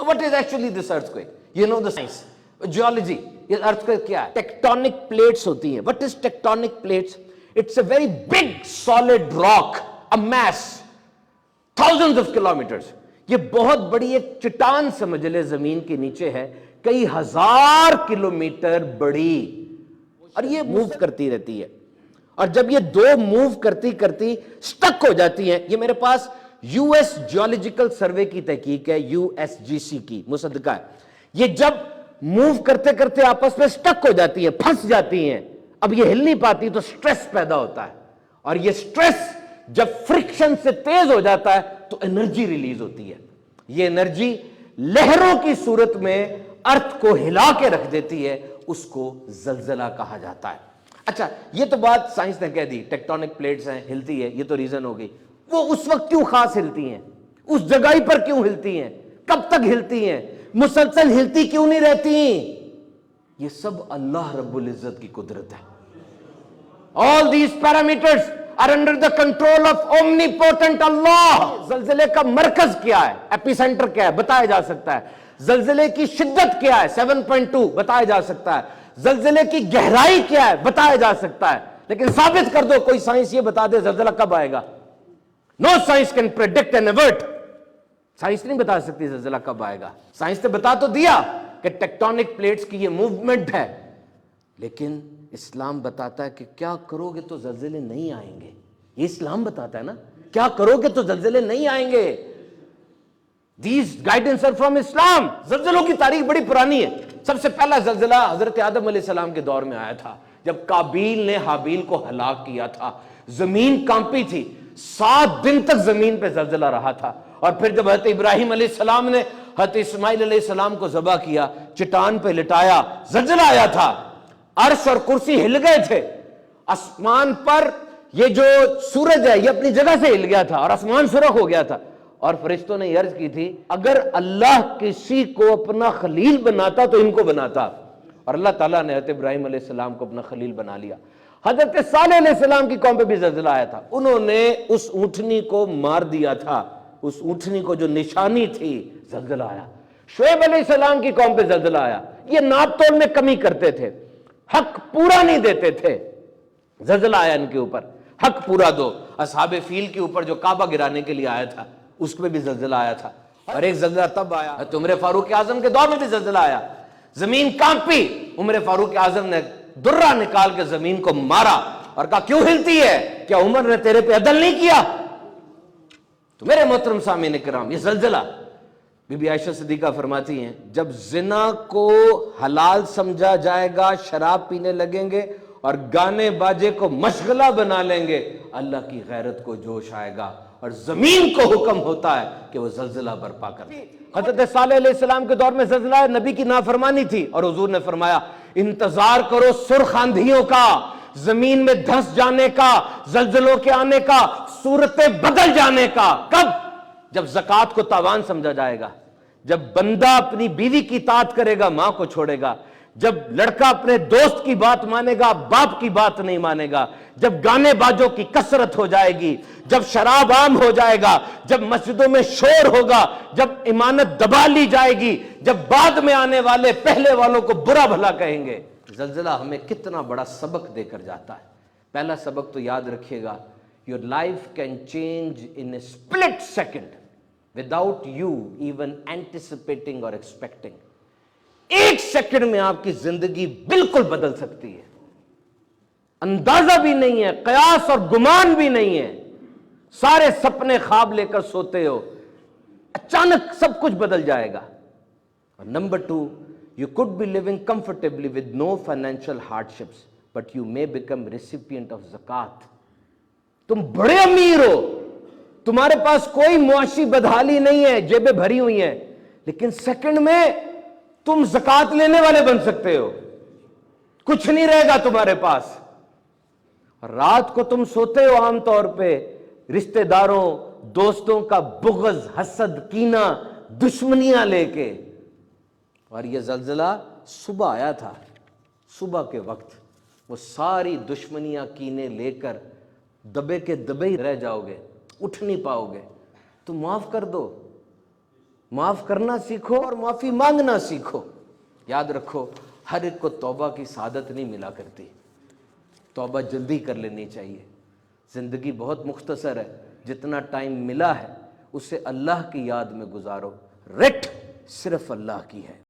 So what is actually this earthquake? You know the science, geology. ये earthquake क्या है? Tectonic plates होती हैं. What is tectonic plates? It's a very big solid rock, a mass, thousands of kilometers. ये बहुत बड़ी एक चट्टान समझ ले जमीन के नीचे है, कई हजार किलोमीटर बड़ी, और ये मूव करती रहती है. और जब ये दो मूव करती करती स्टक हो जाती हैं, ये मेरे पास यूएस जियोलॉजिकल सर्वे की तहकीक है, यूएसजीसी की मुसद्दका है. ये जब मूव करते करते आपस में स्टक हो जाती है, फंस जाती हैं, अब ये हिल नहीं पाती, तो स्ट्रेस पैदा होता है. और ये स्ट्रेस जब फ्रिक्शन से तेज हो जाता है तो एनर्जी रिलीज होती है. ये एनर्जी लहरों की सूरत में अर्थ को हिला के रख देती है, उसको जलजला कहा जाता है. अच्छा, ये तो बात साइंस ने कह दी, टेक्टोनिक प्लेट्स हैं, हिलती है, ये तो रीजन हो गई. वो उस वक्त क्यों खास हिलती हैं, उस जगह पर क्यों हिलती हैं, कब तक हिलती हैं, मुसलसल हिलती क्यों नहीं रहती? ये सब अल्लाह रब्बुल इज्जत की कुदरत है. All these parameters are under the control of omnipotent Allah. जलजले का मरकज क्या है, एपिसेंटर क्या है, बताया जा सकता है. जलजले की शिद्दत क्या है, 7.2 बताया जा सकता है. जलजले की गहराई क्या है, बताया जा सकता है. लेकिन साबित कर दो, कोई साइंस ये बता दे जलजला कब आएगा. No science can predict and avert. Science नहीं बता सकती जलजला कब आएगा. साइंस ने बता तो दिया कि टेक्टोनिक प्लेट्स की ये मूवमेंट है, लेकिन इस्लाम बताता है कि क्या करोगे तो जलजले नहीं आएंगे. ये इस्लाम बताता है ना, क्या करोगे तो जलजले नहीं आएंगे. These guidance are from Islam. जलजलों की तारीख बड़ी पुरानी है. सबसे पहला जलजला हजरत आदम अलैहिस्सलाम के दौर में आया था, जब काबील ने हाबील को हलाक किया था. जमीन कांपी थी, 7 दिन तक जमीन पे जलजला रहा था. और फिर जब हजरत इब्राहिम अलैहिस्सलाम ने हजरत इस्माइल अलैहिस्सलाम को ज़बह किया, चट्टान पे लिटाया, जलजला आया था. अर्श और कुर्सी हिल गए थे. आसमान पर ये जो सूरज है ये अपनी जगह से हिल गया था और आसमान सुर्ख हो गया था. और फरिश्तों ने अर्ज की थी, अगर अल्लाह किसी को अपना खलील बनाता तो इनको बनाता. और अल्लाह ताला ने हज़रत इब्राहिम अलैहिस्सलाम को अपना खलील बना लिया. हज़रत सालेह अलैहिस्सलाम की कौम पे भी जलजला आया था. उन्होंने उस ऊंटनी को मार दिया था, उस ऊंटनी को जो निशानी थी, जलजला आया. शुएब अलैहिस्सलाम की कौम पे जलजला आया. ये नाप तोल में कमी करते थे, हक पूरा नहीं देते थे, जलजला आया इनके ऊपर. हक पूरा दो. असहाबे फील के ऊपर जो काबा गिराने के लिए आया था, उसमें भी जलजला आया था. और एक जलजला तब आया, उमर फारूक आजम के दौर में भी जलजला आया. जमीन कांपी, उमर फारूक आजम ने दुर्रा निकाल के जमीन को मारा और कहा, क्यों हिलती है, क्या उमर ने तेरे पे अदल नहीं किया? तो मेरे मोहतरम सामीन किराम, ये जलजला, बीबी आयशा सिद्दीका फरमाती हैं, जब जिना को हलाल समझा जाएगा, शराब पीने लगेंगे और गाने बाजे को मशगला बना लेंगे, अल्लाह की गैरत को जोश आएगा और जमीन को हुक्म होता है कि वो जलजला बर्पा कर दे. हज़रत सालेह अलैहिस्सलाम के दौर में जलजला नबी की नाफरमानी थी और हुजूर ने फरमाया, इंतजार करो सुर्ख आंधियों का, जमीन में धंस जाने का, जलजलों के आने का, सूरतें बदल जाने का. कब? जब ज़कात को तावान समझा जाएगा, जब बंदा अपनी बीवी की इताअत करेगा, मां को छोड़ेगा, जब लड़का अपने दोस्त की बात मानेगा, बाप की बात नहीं मानेगा, जब गाने बाजों की कसरत हो जाएगी, जब शराब आम हो जाएगा, जब मस्जिदों में शोर होगा, जब इमानत दबा ली जाएगी, जब बाद में आने वाले पहले वालों को बुरा भला कहेंगे. जलजला हमें कितना बड़ा सबक देकर जाता है. पहला सबक तो याद रखिएगा, your life can change in A split second without you even anticipating और एक्सपेक्टिंग. एक सेकंड में आपकी जिंदगी बिल्कुल बदल सकती है, अंदाजा भी नहीं है, कयास और गुमान भी नहीं है. सारे सपने ख्वाब लेकर सोते हो, अचानक सब कुछ बदल जाएगा. और number 2, you could be living comfortably with no financial hardships, but you may become recipient of zakat. तुम बड़े अमीर हो, तुम्हारे पास कोई मुआशी बदहाली नहीं है, जेबें भरी हुई हैं, लेकिन सेकंड में तुम ज़कात लेने वाले बन सकते हो. कुछ नहीं रहेगा तुम्हारे पास. रात को तुम सोते हो आमतौर पे रिश्तेदारों, दोस्तों का बुग़्ज़, हसद, कीना, दुश्मनियां लेके. और यह जलजला सुबह आया था, सुबह के वक्त वो सारी दुश्मनियां, कीने लेकर दबे के दबे ही रह जाओगे, उठ नहीं पाओगे. तो माफ कर दो, معاف کرنا سیکھو اور معافی مانگنا سیکھو. یاد رکھو ہر ایک کو توبہ کی سعادت نہیں ملا کرتی. توبہ جلدی کر لینی چاہیے. زندگی بہت مختصر ہے، جتنا ٹائم ملا ہے اسے اللہ کی یاد میں گزارو. رٹ صرف اللہ کی ہے.